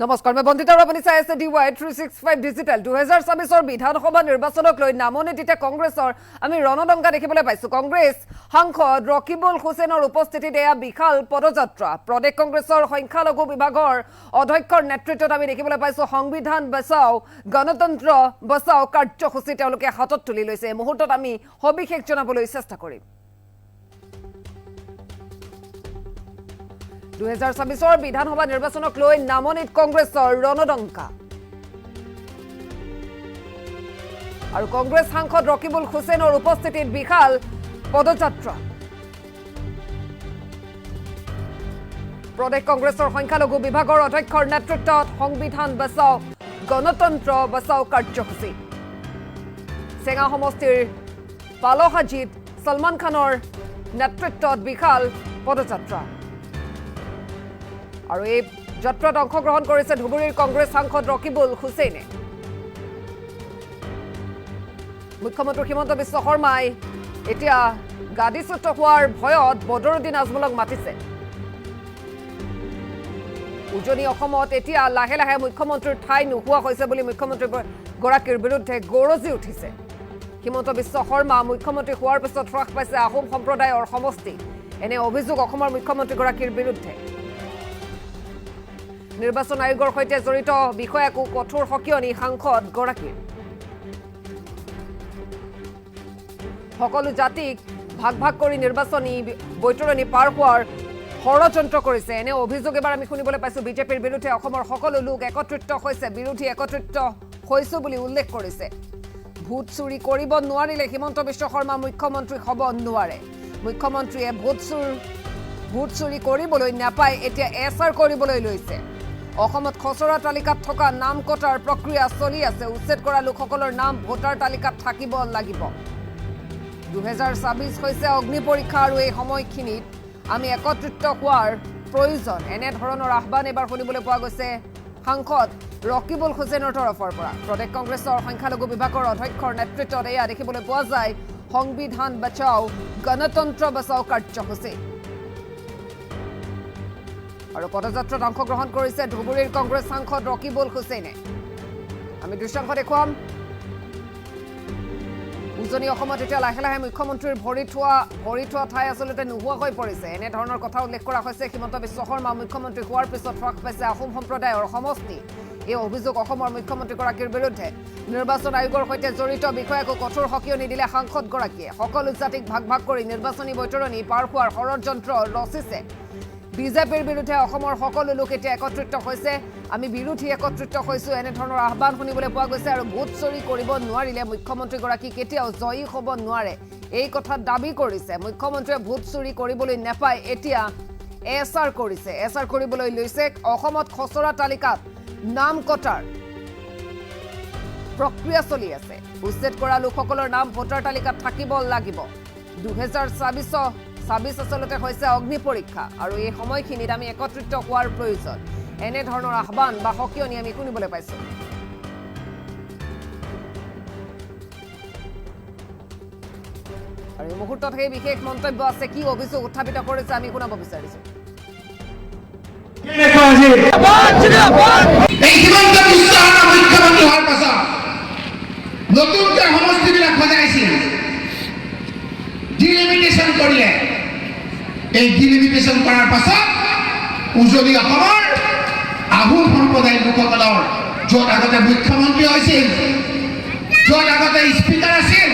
নমস্কাৰ মই বন্দিতা আপুনি চাই আছে DY 365 ডিজিটেল 2024 বিধানসভা নিৰ্বাচনক লৈ নামনিতে কংগ্ৰেছৰ আমি ৰণদংকা দেখিবলৈ পাইছো কংগ্ৰেছ সাংসদ ৰকিবুল হুছেইনৰ উপস্থিতিত এয়া বিশাল পদযাত্ৰা প্ৰদেশ কংগ্ৰেছৰ সংখ্যালঘু বিভাগৰ অধ্যক্ষৰ নেতৃত্বত আমি দেখিবলৈ পাইছো সংবিধান বচাও গণতন্ত্ৰ বচাও কাৰ্যসূচী তেওঁলোকে হাতত তুলি লৈছে এই মুহূৰ্তত আমি সবিশেষ জনাবলৈ চেষ্টা কৰিম 2024 বিধানসভা নিৰ্বাচনক লৈ নামনিত কংগ্ৰেছৰ ৰণদংকা আৰু কংগ্ৰেছ সাংসদ ৰকিবুল হুছেইনৰ উপস্থিতিত বিশাল পদযাত্ৰা প্ৰদেশ কংগ্ৰেছৰ সংখ্যালঘু বিভাগৰ অধ্যক্ষৰ নেতৃত্বত সংবিধান বচাও গণতন্ত্ৰ বচাও কাৰ্যসূচী চেঙা সমষ্টিৰ পালহাজিত সলমান খানৰ নেতৃত্বত বিশাল পদযাত্ৰা আৰু এই যাত্ৰাত অংশগ্ৰহণ কৰিছে ধুবুৰীৰ কংগ্ৰেছ সাংসদ ৰকিবুল হুছেইনে মুখ্যমন্ত্ৰী হিমন্ত বিশ্ব শৰ্মাই এতিয়া গাদীচ্যুত হোৱাৰ ভয়ত বদৰুদ্দিন আজমলক মাতিছে উজনি অসমত এতিয়া লাহে লাহে মুখ্যমন্ত্ৰীৰ ঠাই নোহোৱা হৈছে বুলি মুখ্যমন্ত্ৰী গৰাকীৰ বিৰুদ্ধে গৰজি উঠিছে হিমন্ত বিশ্ব শৰ্মা মুখ্যমন্ত্ৰী হোৱাৰ পিছত হ্ৰাস পাইছে আহোম সম্প্ৰদায়ৰ সমষ্টি এনে অভিযোগ অসমৰ মুখ্যমন্ত্ৰী গৰাকীৰ বিৰুদ্ধে নিৰ্বাচন আয়োগৰ সৈতে জড়িত বিষয়াকো কঠোৰ সকিয়নি সাংসদ গৰাকীৰ সকলো জাতিক ভাগ ভাগ কৰি নিৰ্বাচনী বৈতৰণি পাৰ হোৱাৰ ষড়যন্ত্ৰ কৰিছে এনে অভিযোগ এবাৰ আমি শুনিবলৈ পাইছো বিজেপিৰ বিৰুদ্ধে অসমৰ সকলো লোক একত্ৰিত হৈছে বিৰোধী একত্ৰিত হৈছে বুলি উল্লেখ কৰিছে ভোট চুৰি কৰিব নোৱাৰিলে হিমন্ত বিশ্ব শৰ্মা মুখ্যমন্ত্ৰী হ'ব নোৱাৰে মুখ্যমন্ত্ৰীয়ে ভোট চুৰি কৰিবলৈ নাপায় এতিয়া এছআৰ কৰিবলৈ লৈছে অসমত খচৰা তালিকাত থকা নাম কটাৰ প্ৰক্ৰিয়া চলি আছে উচ্ছেদ কৰা লোকসকলৰ নাম ভোটাৰ তালিকাত থাকিব লাগিব 2024 হৈছে অগ্নি পৰীক্ষা আৰু এই সময়খিনিত আমি একত্ৰিত হোৱাৰ প্ৰয়োজন এনে ধৰণৰ আহ্বান এবাৰ শুনিবলৈ পোৱা গৈছে সাংসদ ৰকিবুল হুছেইনৰ তৰফৰ পৰা প্ৰদেশ কংগ্ৰেছৰ সংখ্যালঘু বিভাগৰ অধ্যক্ষৰ নেতৃত্বত এয়া দেখিবলৈ পোৱা যায় সংবিধান বচাও গণতন্ত্ৰ বচাও কাৰ্যসূচী আৰু পদযাত্ৰাত অংশগ্ৰহণ কৰিছে ধুবুৰীৰ কংগ্ৰেছ সাংসদ ৰকিবুল হুছেইনে আমি দৃশ্যাংশ দেখুৱাম উজনি অসমত এতিয়া লাহে লাহে মুখ্যমন্ত্ৰীৰ ভৰি থোৱা ঠাই আচলতে নোহোৱা হৈ পৰিছে এনে ধৰণৰ কথা উল্লেখ কৰা হৈছে হিমন্ত বিশ্ব শৰ্মা মুখ্যমন্ত্ৰী হোৱাৰ পিছত হ্ৰাস পাইছে আহোম সম্প্ৰদায়ৰ সমষ্টি এই অভিযোগ অসমৰ মুখ্যমন্ত্ৰীগৰাকীৰ বিৰুদ্ধে নিৰ্বাচন আয়োগৰ সৈতে জড়িত বিষয়াকো কঠোৰ সকিয়নি দিলে সাংসদগৰাকীয়ে সকলো জাতিক ভাগ ভাগ কৰি নিৰ্বাচনী বৈতৰণি পাৰ হোৱাৰ ষড়যন্ত্ৰ ৰচিছে বিজেপিৰ বিৰুদ্ধে অসমৰ সকলো লোক এতিয়া একত্ৰিত হৈছে আমি বিৰোধী একত্ৰিত হৈছো এনে ধৰণৰ আহ্বান শুনিবলৈ পোৱা গৈছে আৰু ভোট চুৰি কৰিব নোৱাৰিলে মুখ্যমন্ত্ৰীগৰাকী কেতিয়াও জয়ী হ'ব নোৱাৰে এই কথা দাবী কৰিছে মুখ্যমন্ত্ৰীয়ে ভোট চুৰি কৰিবলৈ নাপায় এতিয়া এছআৰ কৰিছে এছআৰ কৰিবলৈ লৈছে অসমত খচৰা তালিকাত নাম কটাৰ প্ৰক্ৰিয়া চলি আছে উচ্ছেদ কৰা লোকসকলৰ নাম ভোটাৰ তালিকাত থাকিব লাগিব 2024 আচলতে হৈছে অগ্নি পৰীক্ষা আৰু এই সময়খিনিত আমি একত্ৰিত হোৱাৰ প্ৰয়োজন এনে ধৰণৰ আহ্বান বা সকিয়নি আমি শুনিবলৈ পাইছো আৰু এই মুহূৰ্তত সেই বিশেষ মন্তব্য আছে কি অভিযোগ উত্থাপিত কৰিছে আমি শুনাব বিচাৰিছো নতুনকৈ সমষ্টিবিলাক সজাইছিল ডিলিমিটেশ্যন কৰিলে এই ডিলিমিটেশ্যন কৰাৰ পাছত উজনি অসমৰ আহোম সম্প্ৰদায়ৰ লোকসকলৰ য'ত আগতে মুখ্যমন্ত্ৰী হৈছিল য'ত আগতে স্পীকাৰ আছিল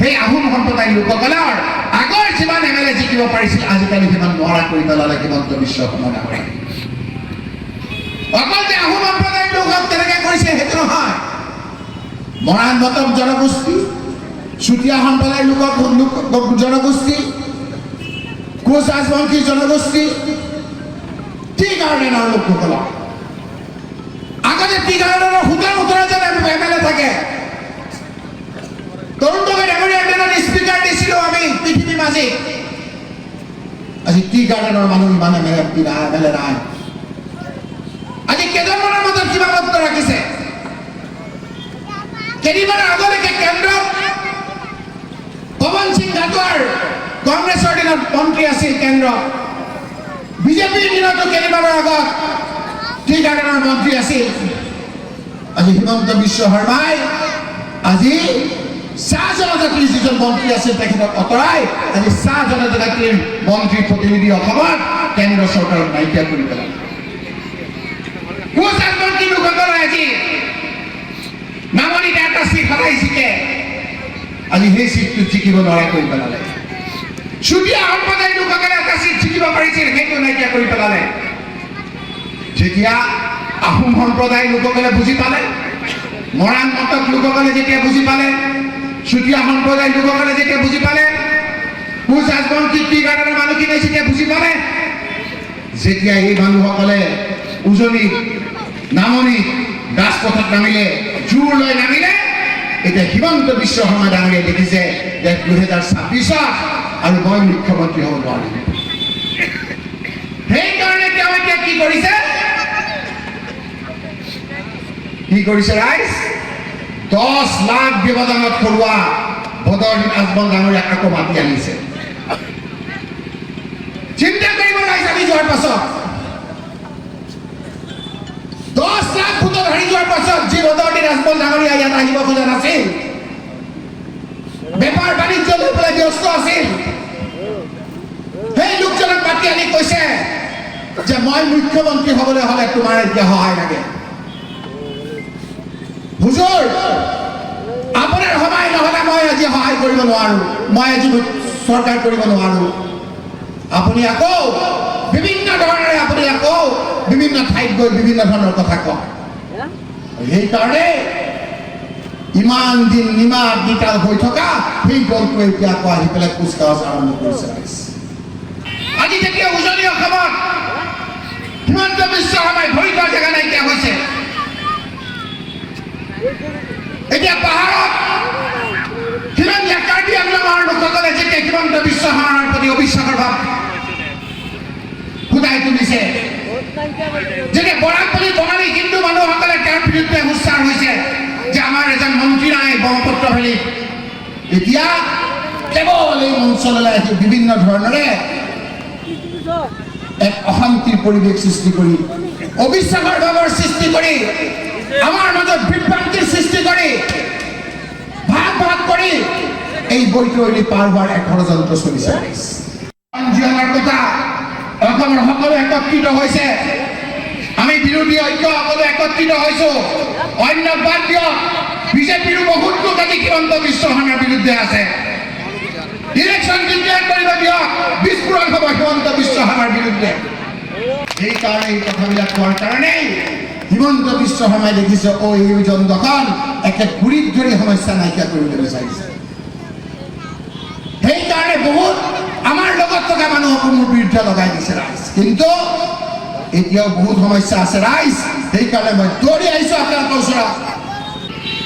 সেই আহোম সম্প্ৰদায়ৰ লোকসকলৰ আগৰ যিমান এমএলএ জিকিব পাৰিছিল আজিকালি সিমান নোৱাৰা কৰি পেলালে হিমন্ত বিশ্ব শৰ্মাই অকল যে আহোম সম্প্ৰদায়ৰ লোকক তেনেকৈ কৰিছে সেইটো নহয় মৰাণ মটক জনগোষ্ঠী চুতীয়া সম্প্ৰদায়ৰ লোক জনগোষ্ঠী কোচ ৰাজবংশী জনগোষ্ঠী টি গাৰ্ডেনৰ লোকসকলক আগতে টি গাৰ্ডেনৰ 17-18জন এমএলএ থাকে তৰুণ গগৈ ডাঙৰীয়া দিনত স্পীকাৰ দিছিলোঁ আমি পৃথিৱী মাজে আজি টি গাৰ্ডেনৰ মানুহ ইমান এমএলএ নাই আজি কেইজনমানৰ মাজত কিবা মত ৰাখিছে কেইদিনমানৰ আগলৈকে কেন্দ্ৰত পৱন সিং ঘাটোৱাৰ কংগ্ৰেছৰ দিনত মন্ত্ৰী আছিল কেন্দ্ৰত বিজেপিৰ দিনতো কেইদিনমানৰ আগত টি গাৰ্ডেনৰ মন্ত্ৰী আছিল আজি হিমন্ত বিশ্ব শৰ্মাই আজি চাহ জনজাতিৰ যিজন মন্ত্ৰী আছিল তেখেতক অতৰাই আজি চাহ জনজাতিৰ মন্ত্ৰী প্ৰতিনিধি অসমত কেন্দ্ৰ চৰকাৰক নাইকিয়া কৰি পেলালে মন্ত্ৰী লোকসকলে আজি নামনিত এটা চিট সদায় জিকে আজি সেই চিটটো জিকিব নোৱাৰা কৰি পেলালে চুতীয়া সম্প্ৰদায়ৰ লোকসকলে এটা চিট জিকিব পাৰিছিল সেইটো নাইকিয়া কৰি পেলালে যেতিয়া আহোম সম্প্ৰদায়ৰ লোকসকলে বুজি পালে মৰাণ মটক লোকসকলে যেতিয়া বুজি পালে চুতীয়া সম্প্ৰদায়ৰ লোকসকলে যেতিয়া বুজি পালে কোচ ৰাজবংশী টি গাৰ্ডেনৰ মানুহখিনিয়ে যেতিয়া বুজি পালে যেতিয়া এই মানুহসকলে উজনিত নামনিত ৰাজপথত নামিলে জোৰ লৈ নামিলে এতিয়া হিমন্ত বিশ্ব শৰ্মা ডাঙৰীয়াই দেখিছে যে 2026 আৰু মই মুখ্যমন্ত্ৰী হ'ব নোৱাৰিম সেইকাৰণে তেওঁ এতিয়া কি কৰিছে ৰাইজ 10 লাখ ব্যৱধানত কৰোৱা বদৰুদ্দিন আজমল ডাঙৰীয়াক আকৌ মাতি আনিছে চিন্তা কৰিব ৰাইজ আমি যোৱাৰ পাছত 10 লাখ ভোটত হাৰি যোৱাৰ পাছত যি বদৰুদ্দিন আজমল ডাঙৰীয়া ইয়াত আহিব খোজা নাছিল বেপাৰ বাণিজ্য লৈ পেলাই ব্যস্ত আছিল সেই লোকজনক মাতি আনি কৈছে যে মই মুখ্যমন্ত্ৰী হ'বলৈ হ'লে তোমাৰ এতিয়া সহায় লাগে হুজুৰ আপোনাৰ সহায় নহ'লে মই আজি সহায় কৰিব নোৱাৰো মই আজি চৰকাৰ কৰিব নোৱাৰো আপুনি আকৌ বিভিন্ন ধৰণেৰে আপুনি আকৌ বিভিন্ন ঠাইত গৈ বিভিন্ন ধৰণৰ কথা কয় সেইকাৰণে ইমান দিন নিমাত নিতাল হৈ থকা সেই দলটোৱে এতিয়া আকৌ আহি পেলাই কুচকাৱাজ আৰম্ভ কৰিছে আজি যেতিয়া উজনি অসমত হিমন্ত বিশ্ব শৰ্মাই ভৰি লোৱা জেগা নাইকিয়া হৈছে এতিয়া পাহাৰত খিলঞ্জীয়া কাৰ্বি আংলঙৰ লোকসকলে যেতিয়া হিমন্ত বিশ্ব শৰ্মাৰ প্ৰতি অবিশ্বাসৰ ভাৱ ফুটাই তুলিছে যেতিয়া বৰাকপল্লী বঙালী হিন্দু মানুহসকলে তেওঁৰ বিৰুদ্ধে উচ্চাৰ হৈছে যে আমাৰ এজন মন্ত্ৰী নাই ব্ৰহ্মপুত্ৰ ভেলীত এতিয়া কেৱল এই অঞ্চললৈ আহি বিভিন্ন ধৰণেৰে এক অশান্তিৰ পৰিৱেশ সৃষ্টি কৰি অবিশ্বাসৰ ভাৱৰ সৃষ্টি কৰি আমাৰ মাজত বিভ্ৰান্তিৰ সৃষ্টি কৰি ভাগ ভাগ কৰি এই বৈতৰণি পাৰ হোৱাৰ এক ষড়যন্ত্ৰ চলিছে জীয়নৰ কথা অসমৰ সকলো একত্ৰিত হৈছে আমি বিৰোধী ঐক্য সকলো একত্ৰিত হৈছো অন্য বাদ দিয়ক বিজেপিৰো বহুত লোক আজি হিমন্ত বিশ্ব শৰ্মাৰ বিৰুদ্ধে আছে ইলেকশ্যন ডিক্লেয়াৰ কৰিব দিয়ক বিস্ফোৰণ হ'ব হিমন্ত বিশ্ব শৰ্মাৰ বিৰুদ্ধে সেইকাৰণে এই কথাবিলাক কোৱাৰ কাৰণেই হিমন্ত বিশ্ব শৰ্মাই দেখিছে এই জনদখন একে গুৰিত ধৰি সমস্যা নাইকিয়া কৰিবলৈ বিচাৰিছে সেইকাৰণে বহুত আমাৰ লগত থকা মানুহকো মোৰ বিৰুদ্ধে লগাই দিছে ৰাইজ কিন্তু এতিয়াও বহুত সমস্যা আছে ৰাইজ সেইকাৰণে মই দৌৰি আহিছোঁ আপোনালোকৰ ওচৰত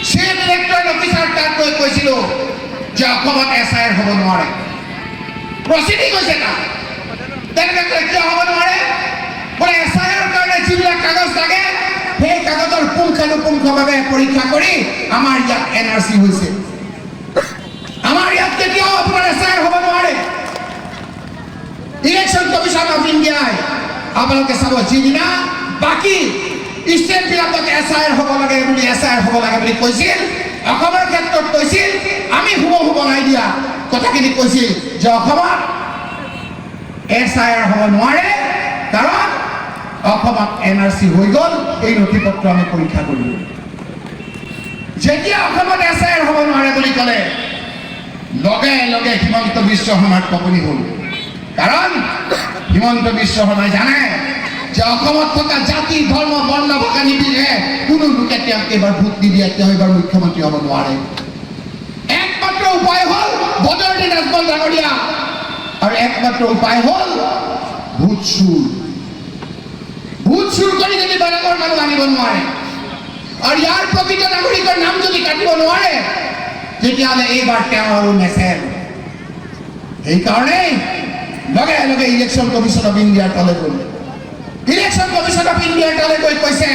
চিফ ইলেক্ট্ৰেল অফিচাৰ তাত গৈ কৈছিলোঁ যে অসমত SIR হ'ব নোৱাৰে প্ৰচিডিং হৈছে তাত তেনেকৈ কিয় হ'ব নোৱাৰে বোলে SIR কাৰণে যিবিলাক কাগজ লাগে সেই কাগজৰ পুংখানুপুংখভাৱে পৰীক্ষা কৰি আমাৰ ইয়াত NRC হৈছে আমাৰ ইয়াত কেতিয়াও আপোনাৰ SIR হ'ব নোৱাৰে ইলেকশ্যন কমিশ্যন অফ ইণ্ডিয়াই আপোনালোকে চাব যিদিনা বাকী ষ্টেটবিলাকত SIR হ'ব লাগে বুলি কৈছিল অসমৰ ক্ষেত্ৰত কৈছিল আমি শুব নাই দিয়া কথাখিনি কৈছিল যে অসমত SIR হ'ব নোৱাৰে কাৰণ অসমত NRC হৈ গ'ল এই নথিপত্ৰ আমি পৰীক্ষা কৰিলোঁ যেতিয়া অসমত SIR হ'ব নোৱাৰে বুলি ক'লে লগে লগে হিমন্ত বিশ্ব শৰ্মাৰ কঁপনি হ'ল কাৰণ হিমন্ত বিশ্ব শৰ্মাই জানে যে অসমত থকা জাতি ধৰ্ম বৰ্ণ ভাষা নিৰ্বিশেষে কোনো লোকে তেওঁক এইবাৰ ভোট নিদিয়ে তেওঁ এইবাৰ মুখ্যমন্ত্ৰী হ'ব নোৱাৰে একমাত্ৰ উপায় হ'ল বদৰুদ্দিন আজমল ডাঙৰীয়া আৰু একমাত্ৰ উপায় হ'ল ভোট চুৰ কৰি যদি বেলেগৰ মানুহ আনিব নোৱাৰে আৰু ইয়াৰ প্ৰকৃত নাগৰিকৰ নাম যদি কাটিব নোৱাৰে তেতিয়াহ'লে এইবাৰ তেওঁ আৰু নেচেল সেইকাৰণেই লগে লগে ইলেকশ্যন কমিশ্যন অফ ইণ্ডিয়াৰ তলে গ'ল ইলেকশ্যন কমিশ্যন অফ ইণ্ডিয়াৰ তলে গৈ কৈছে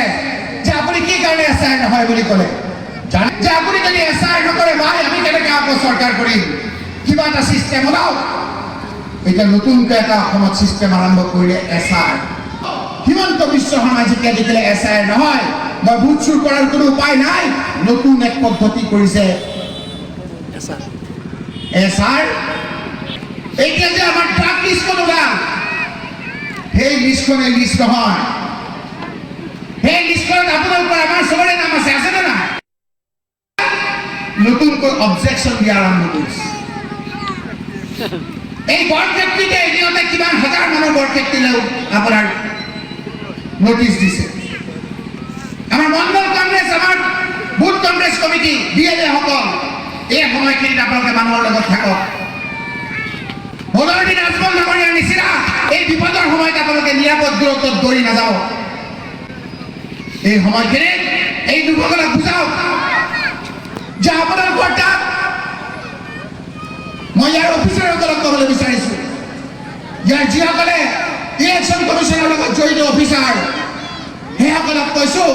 যে আপুনি কি কাৰণে SIR নহয় বুলি ক'লে জানে যে আপুনি যদি SIR নকৰে ভাই আমি কেনেকৈ আকৌ চৰকাৰ কৰিম কিবা এটা ছিষ্টেম ওলাওক এতিয়া নতুনকৈ এটা অসমত ছিষ্টেম আৰম্ভ কৰিলে SIR হিমন্ত বিশ্ব শৰ্মাই যেতিয়া দেখিলে SIR নহয়, মই বুট চুৰ কৰাৰ কোনো উপায় নাই, নতুন এক পদ্ধতি কৰিছে SR। এতিয়া যে আমাৰ ট্ৰাক লিষ্টখন ওলাল, সেই লিষ্টখনে লিষ্ট নহয়, সেই লিষ্টখনত আপোনালোকৰ আমাৰ চবৰে নাম আছে, আছেনে নাই? নতুনকৈ অবজেকশ্যন দিয়া আৰম্ভ কৰিছে। এই বৰক্ষেত্ৰীতে এদিনতে কিমান হাজাৰ মানুহ বৰক্ষেত্ৰীলৈ আপোনাৰ নোটিছ দিছে। আমাৰ মণ্ডল কংগ্ৰেছ, আমাৰ বুথ কংগ্ৰেছ কমিটি, BLA সকল এই সময়খিনিত আপোনালোকে মানুহৰ লগত থাকক। বদৰুদ্দিন আজমল ডাঙৰীয়াৰ নিচিনা এই বিপদৰ সময়ত আপোনালোকে নিৰাপদ দূৰত্বত দৌৰি নাযাওক। এই সময়খিনিত এই লোকসকলক বুজাওক যে আপোনালোকৰ তাত, মই ইয়াৰ অফিচাৰসকলক ক'বলৈ বিচাৰিছোঁ, ইয়াৰ যিসকলে ইলেকশ্যন কমিশ্যনৰ লগত জড়িত অফিচাৰ, সেইসকলক কৈছোঁ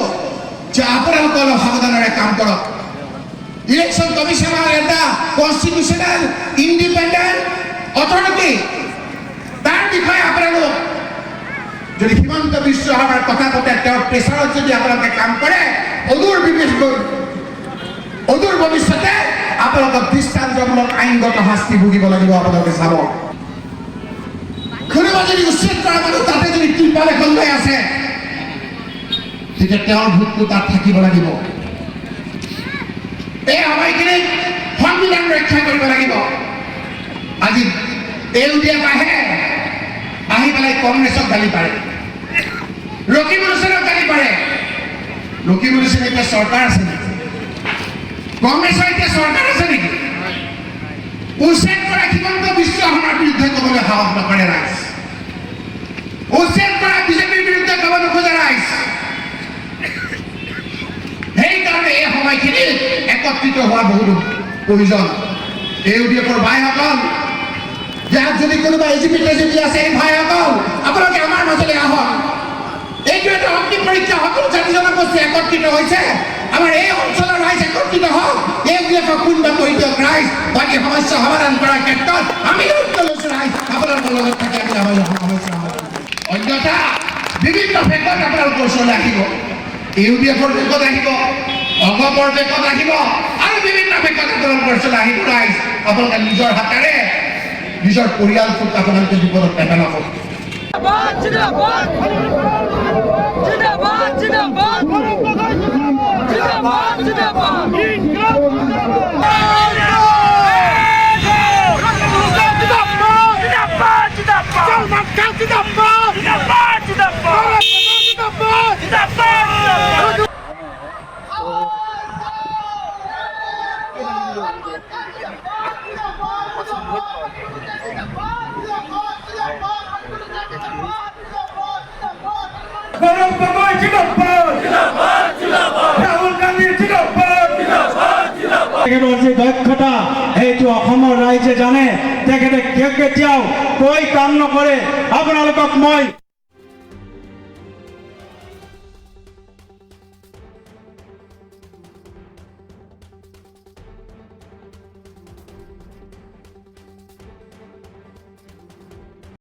যে আপোনালোকে অলপ সাৱধানেৰে কাম কৰক। ইলেকশ্যন কমিশ্যনৰ এটা কনষ্টিটিউচনেল ইণ্ডিপেণ্ডেণ্ট অথৰিটি, তাৰ বিষয়ে আপোনালোক যদি হিমন্ত বিশ্ব শৰ্মাৰ কথা পাতে, তেওঁৰ প্ৰেচাৰত যদি আপোনালোকে কাম কৰে, অদূৰ ভৱিষ্যতে আপোনালোকক দৃষ্টান্তমূলক আইনগত শাস্তি ভুগিব লাগিব। আপোনালোকে চাব, কোনোবা যদি উচ্ছেদ কৰা মানুহ তাতে যদি ত্ৰিপাল এখন লৈ আছে, তেতিয়া তেওঁৰ ভোটটো তাত থাকিব লাগিব। এই সময়খিনিত সংবিধান ৰক্ষা কৰিব লাগিব। আজি AUDF আহি পেলাই কংগ্ৰেছক গালি পাৰে, ৰকিবুল হুছেইনক গালি পাৰে। ৰকিবুল হুছেইন এতিয়া চৰকাৰ আছে নেকি? কংগ্ৰেছৰ এতিয়া চৰকাৰ আছে নেকি? উচ্ছেদ কৰা হিমন্ত বিশ্ব শৰ্মাৰ বিৰুদ্ধে ক'বলৈ সাহস নকৰে ৰাইজ। উচ্ছেদ কৰা বিজেপিৰ বিৰুদ্ধে ক'ব নোখোজে ৰাইজ। সেইকাৰণে এই সময়খিনিত একত্ৰিত হোৱা বহুতো প্ৰয়োজন। AUDFৰ ভাইসকল, ইয়াত যদি কোনোবা AGP আছে, এই ভাইসকল আপোনালোকে আমাৰ মাজলৈ আহক। এইটো এটা অগ্নি পৰীক্ষা, সকলো জাতি জনগোষ্ঠী একত্ৰিত হৈছে। আমাৰ এই অঞ্চলৰ ৰাইজ একত্ৰিত হওক, AUDFক কোনোবা কৰি দিয়ক ৰাইজ। বাকী সমস্যা সমাধান কৰাৰ ক্ষেত্ৰত আমি দায়িত্ব লৈছোঁ ৰাইজ, আপোনালোকৰ লগত থাকি আমি আমাৰ সমস্যা সমাধান। অন্যথা বিভিন্ন ভেগত আপোনালোকৰ ওচৰলৈ আহিব, AUDFৰ ভেগত আহিব, অগপৰ ভেগত আহিব, আৰু বিভিন্ন ভেগত আপোনালোকৰ ওচৰলৈ আহিব ৰাইজ। আপোনালোকে নিজৰ হাতেৰে নিজৰ পৰিয়ালটোক আপোনালোকে বিপদত নেপেলাব। যি দক্ষতা সেইটো অসমৰ ৰাইজে জানে, তেখেতে কেতিয়াও কৈ কাম নকৰে। আপোনালোকক মই